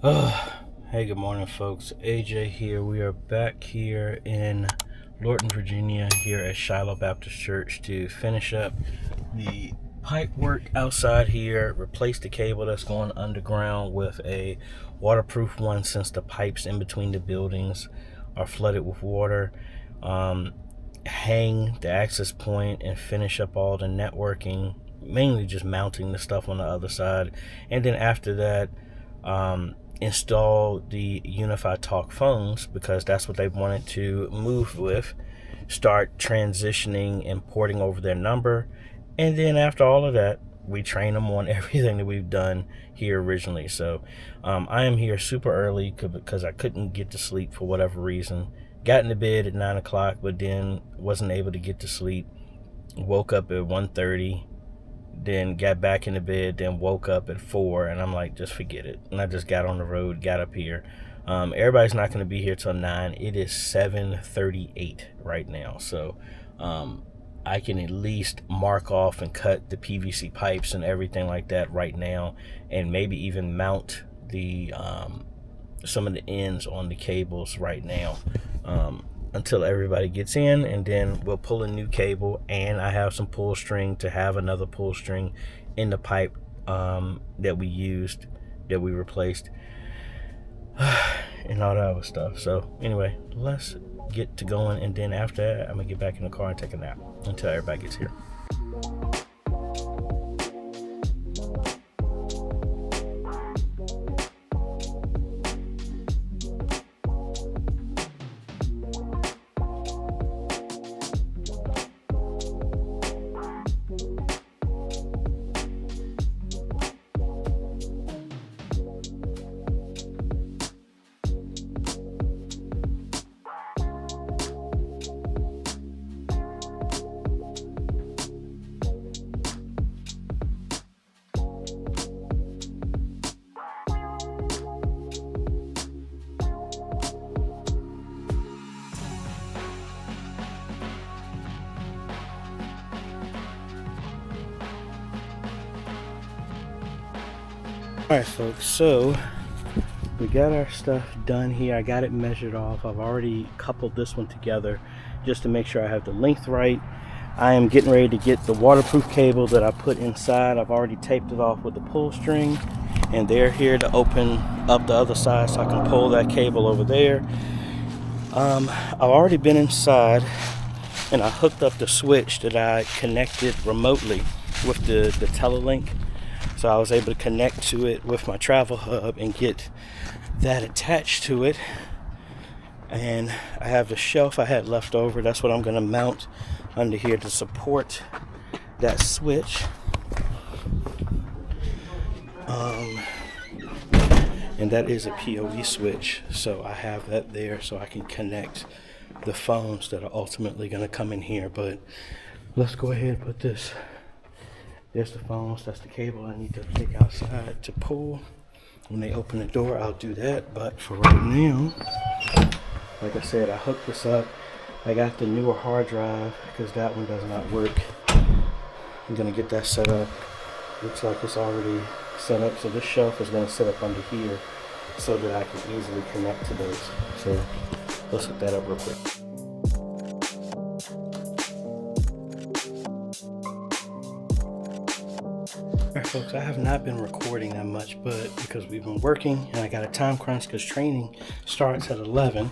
Hey, good morning, folks. AJ here. We are back here in Lorton, Virginia, here at Shiloh Baptist Church to finish up the pipe work outside here, replace the cable that's going underground with a waterproof one since the pipes in between the buildings are flooded with water. Hang the access point and finish up all the networking, mainly just mounting the stuff on the other side. And then after that, install the UniFi Talk phones because that's what they wanted to move with, start transitioning and porting over their number, and then after all of that we train them on everything that we've done here originally. So I am here super early because I couldn't get to sleep for whatever reason. Got into bed at 9 o'clock but then wasn't able to get to sleep. Woke up at 1:30, then got back into bed, then woke up at 4, and I'm like, just forget it. And I just got on the road, got up here. Everybody's not going to be here till 9. It is 7:38 right now, so I can at least mark off and cut the PVC pipes and everything like that right now, and maybe even mount the some of the ends on the cables right now. Until everybody gets in, and then we'll pull a new cable, and I have some pull string to have another pull string in the pipe that we replaced and all that other stuff. So anyway, let's get to going, and then after that I'm gonna get back in the car and take a nap until everybody gets here. Alright folks, so we got our stuff done here. I got it measured off. I've already coupled this one together just to make sure I have the length right. I am getting ready to get the waterproof cable that I put inside. I've already taped it off with the pull string, and they're here to open up the other side so I can pull that cable over there. I've already been inside and I hooked up the switch that I connected remotely with the Telelink. So I was able to connect to it with my travel hub and get that attached to it. And I have the shelf I had left over. That's what I'm going to mount under here to support that switch. And that is a PoE switch. So I have that there so I can connect the phones that are ultimately going to come in here. But let's go ahead and put this. There's the phones, that's the cable I need to take outside to pull. When they open the door, I'll do that. But for right now, like I said, I hooked this up. I got the newer hard drive because that one does not work. I'm gonna get that set up. Looks like it's already set up. So this shelf is gonna sit up under here so that I can easily connect to those. So let's hook that up real quick. Alright folks, I have not been recording that much, but because we've been working and I got a time crunch because training starts at 11.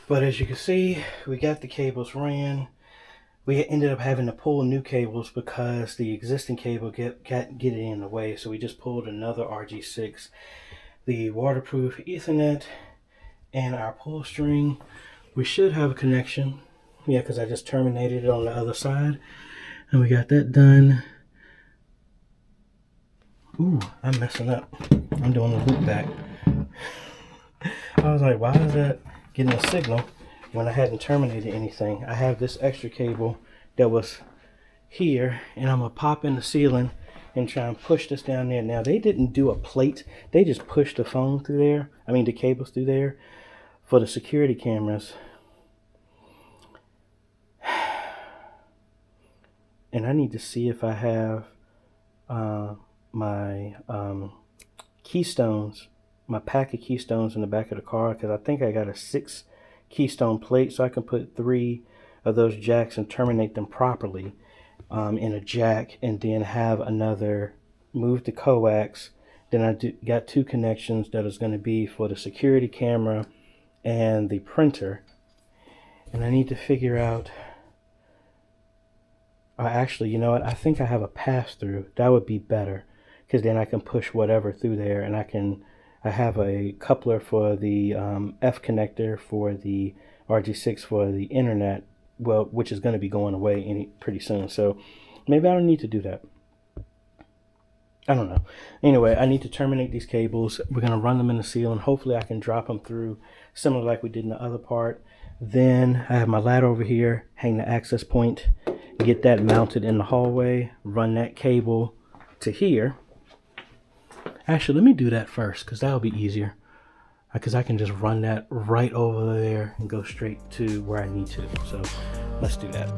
But as you can see, we got the cables ran. We ended up having to pull new cables because the existing cable get it in the way. So we just pulled another RG6, the waterproof Ethernet, and our pull string. We should have a connection. Yeah, because I just terminated it on the other side. And we got that done. Ooh, I'm messing up. I'm doing a loop back. I was like, why is that getting a signal when I hadn't terminated anything? I have this extra cable that was here, and I'm going to pop in the ceiling and try and push this down there. Now, they didn't do a plate. They just pushed the phone through there. I mean, the cables through there for the security cameras. And I need to see if I have my keystones my pack of keystones in the back of the car, because I think I got a 6 keystone plate, so I can put 3 of those jacks and terminate them properly in a jack, and then have another, move the coax. Then I got 2 connections that is going to be for the security camera and the printer. And I need to figure out, actually, you know what, I think I have a pass-through. That would be better, because then I can push whatever through there, and I have a coupler for the F connector for the RG6 for the internet, well, which is going to be going away pretty soon. So maybe I don't need to do that. I don't know. Anyway, I need to terminate these cables. We're going to run them in the ceiling. Hopefully I can drop them through, similar like we did in the other part. Then I have my ladder over here, hang the access point, get that mounted in the hallway, run that cable to here. Actually, let me do that first, because that'll be easier. Because I can just run that right over there and go straight to where I need to. So let's do that.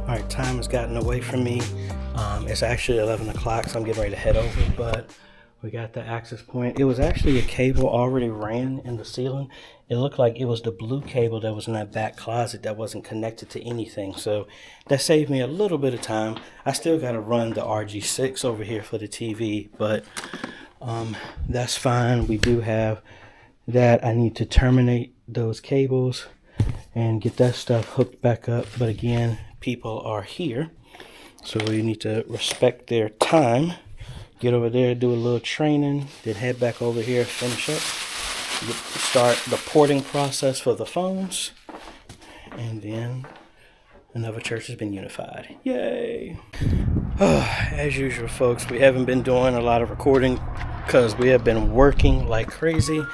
All right, time has gotten away from me. It's actually 11 o'clock, so I'm getting ready to head over, but we got the access point. It was actually a cable already ran in the ceiling. It looked like it was the blue cable that was in that back closet that wasn't connected to anything. So that saved me a little bit of time. I still got to run the RG6 over here for the TV, but that's fine. We do have that. I need to terminate those cables and get that stuff hooked back up. But again, people are here, so we need to respect their time. Get over there, do a little training, then head back over here, finish up, start the porting process for the phones, and then another church has been unified. Yay! As usual, folks, we haven't been doing a lot of recording because we have been working like crazy.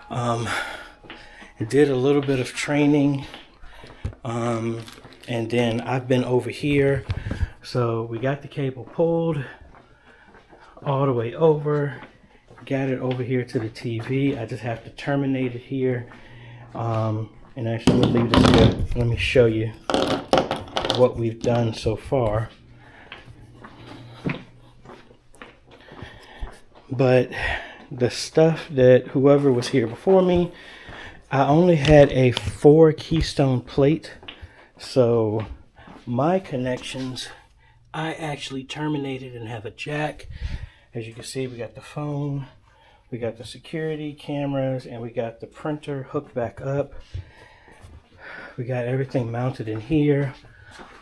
Did a little bit of training, and then I've been over here. So we got the cable pulled all the way over, got it over here to the TV. I just have to terminate it here. And actually, let me leave this here. Let me show you what we've done so far. But the stuff that whoever was here before me, I only had a 4 keystone plate. So my connections, I actually terminated and have a jack. As you can see, we got the phone, we got the security cameras, and we got the printer hooked back up. We got everything mounted in here.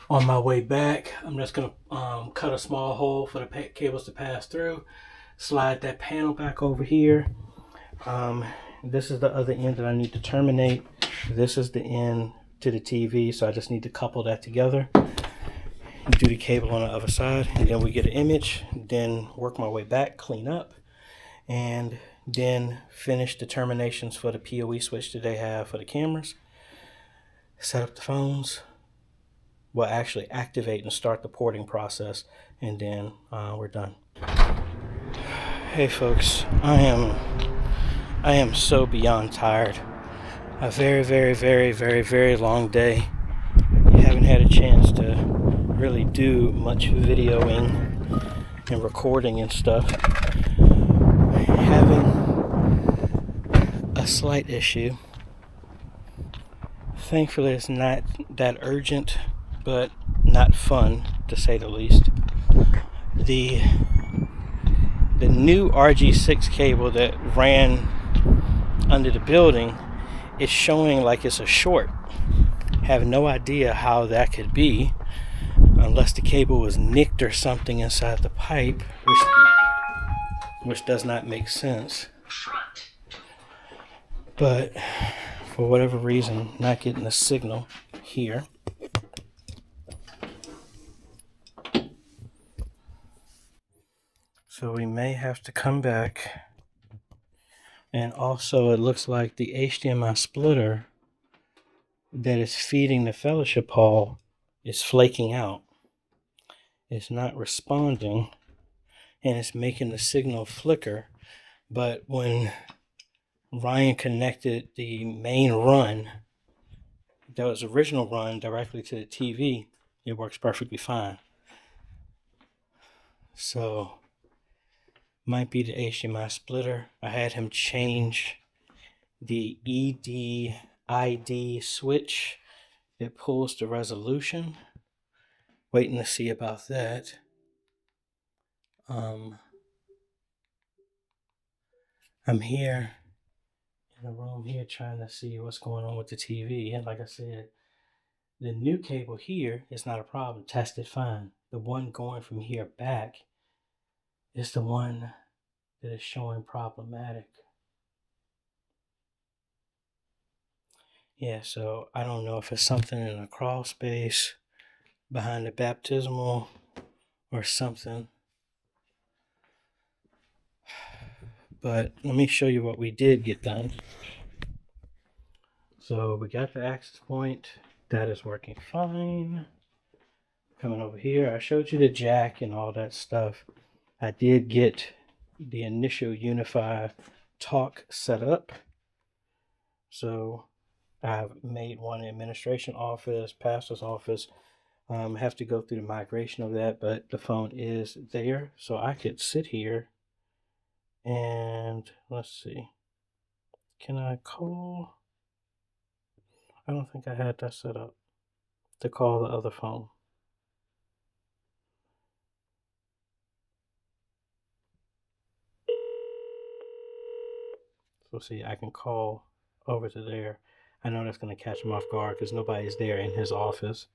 On my way back, I'm just going to cut a small hole for the cables to pass through, slide that panel back over here. This is the other end that I need to terminate. This is the end to the TV, so I just need to couple that together. Do the cable on the other side, and then we get an image, then work my way back, clean up, and then finish the terminations for the PoE switch that they have for the cameras. Set up the phones. Well, actually activate and start the porting process, and then we're done. Hey folks, I am so beyond tired. A very, very, very, very, very long day. Haven't had a chance to really do much videoing and recording and stuff. Having a slight issue. Thankfully it's not that urgent, but not fun, to say the least. The new RG6 cable that ran under the building is showing like it's a short. Have no idea how that could be, unless the cable was nicked or something inside the pipe, which does not make sense. But for whatever reason, not getting the signal here. So we may have to come back. And also it looks like the HDMI splitter that is feeding the fellowship hall is flaking out. It's not responding, and it's making the signal flicker. But when Ryan connected the main run, that was original run, directly to the TV. It works perfectly fine. So might be the HDMI splitter. I had him change the ED-ID switch that pulls the resolution. Waiting to see about that. I'm here in the room here trying to see what's going on with the TV. And like I said, the new cable here is not a problem. Tested fine. The one going from here back is the one that is showing problematic. Yeah, so I don't know if it's something in the crawl space behind the baptismal or something. But let me show you what we did get done. So we got the access point. That is working fine. Coming over here, I showed you the jack and all that stuff. I did get the initial UniFi Talk set up. So I've made one administration office, pastor's office. Have to go through the migration of that, but the phone is there. So I could sit here and let's see. Can I call? I don't think I had that set up to call the other phone. So see, I can call over to there. I know that's going to catch him off guard because nobody's there in his office.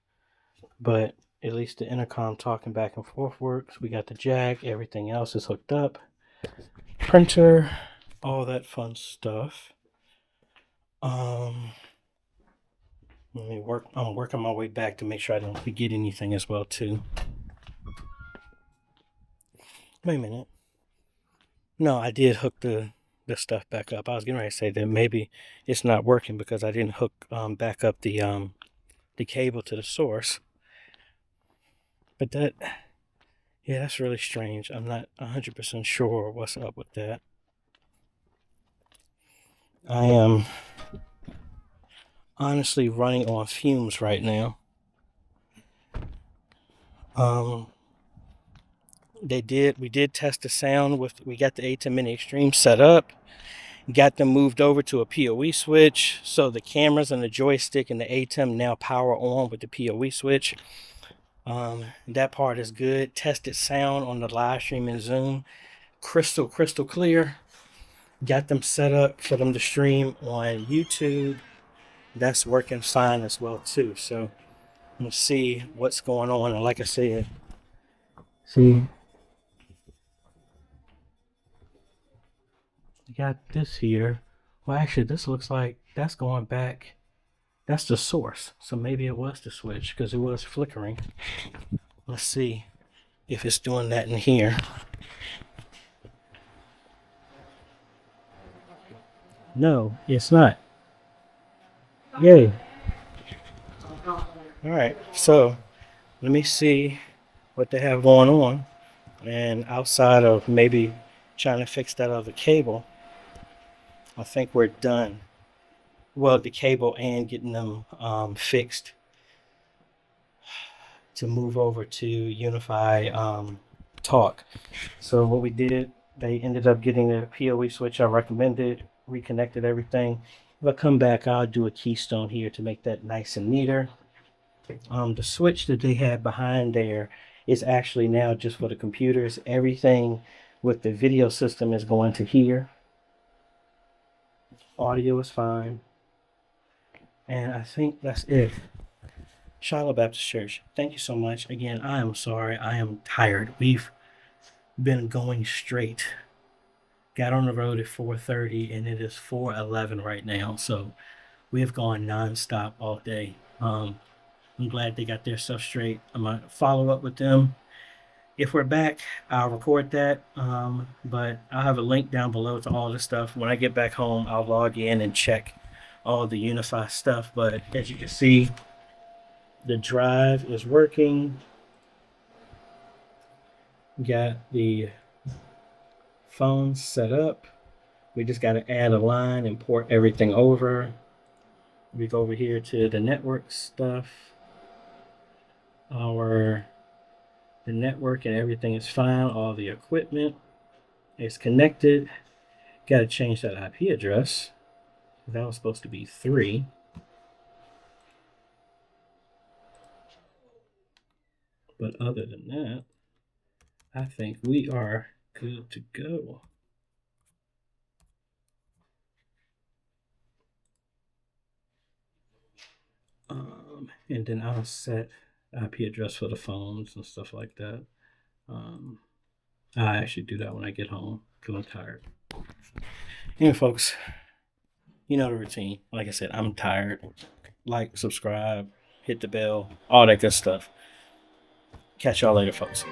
But at least the intercom talking back and forth works. We got the jack. Everything else is hooked up. Printer. All that fun stuff. Let me work. I'm working my way back to make sure I don't forget anything as well too. Wait a minute. No, I did hook the stuff back up. I was getting ready to say that maybe it's not working because I didn't hook back up the cable to the source. But that, yeah, that's really strange. I'm not 100% sure what's up with that. I am honestly running on fumes right now. We did test the sound we got the ATEM Mini Extreme set up, got them moved over to a PoE switch, so the cameras and the joystick and the ATEM now power on with the PoE switch. That part is good. Tested sound on the live stream in Zoom, crystal clear. Got them set up for them to stream on YouTube. That's working fine as well too. So let's see what's going on. And like I said, see, you got this here. Well, actually, this looks like that's going back. That's the source. So maybe it was the switch because it was flickering. Let's see if it's doing that in here. No, it's not. Yay. All right, so let me see what they have going on. And outside of maybe trying to fix that other cable, I think we're done. Well, the cable and getting them fixed to move over to UniFi Talk. So what we did, they ended up getting the PoE switch I recommended, reconnected everything. If I come back, I'll do a keystone here to make that nice and neater. The switch that they had behind there is actually now just for the computers. Everything with the video system is going to here. Audio is fine. And I think that's it. Shiloh Baptist Church, thank you so much. Again, I am sorry. I am tired. We've been going straight. Got on the road at 4:30 and it is 4:11 right now. So we have gone nonstop all day. I'm glad they got their stuff straight. I'm going to follow up with them. If we're back, I'll record that. But I'll have a link down below to all the stuff. When I get back home, I'll log in and check all the UniFi stuff. But as you can see, the drive is working. Got the phone set up. We just got to add a line and port everything over. We go over here to the network stuff. The network and everything is fine. All the equipment is connected. Got to change that IP address. That was supposed to be 3. But other than that, I think we are good to go. And then I'll set IP address for the phones and stuff like that. I actually do that when I get home because I'm tired. Anyway, folks, you know the routine. Like I said, I'm tired. Like, subscribe, hit the bell, all that good stuff. Catch y'all later, folks.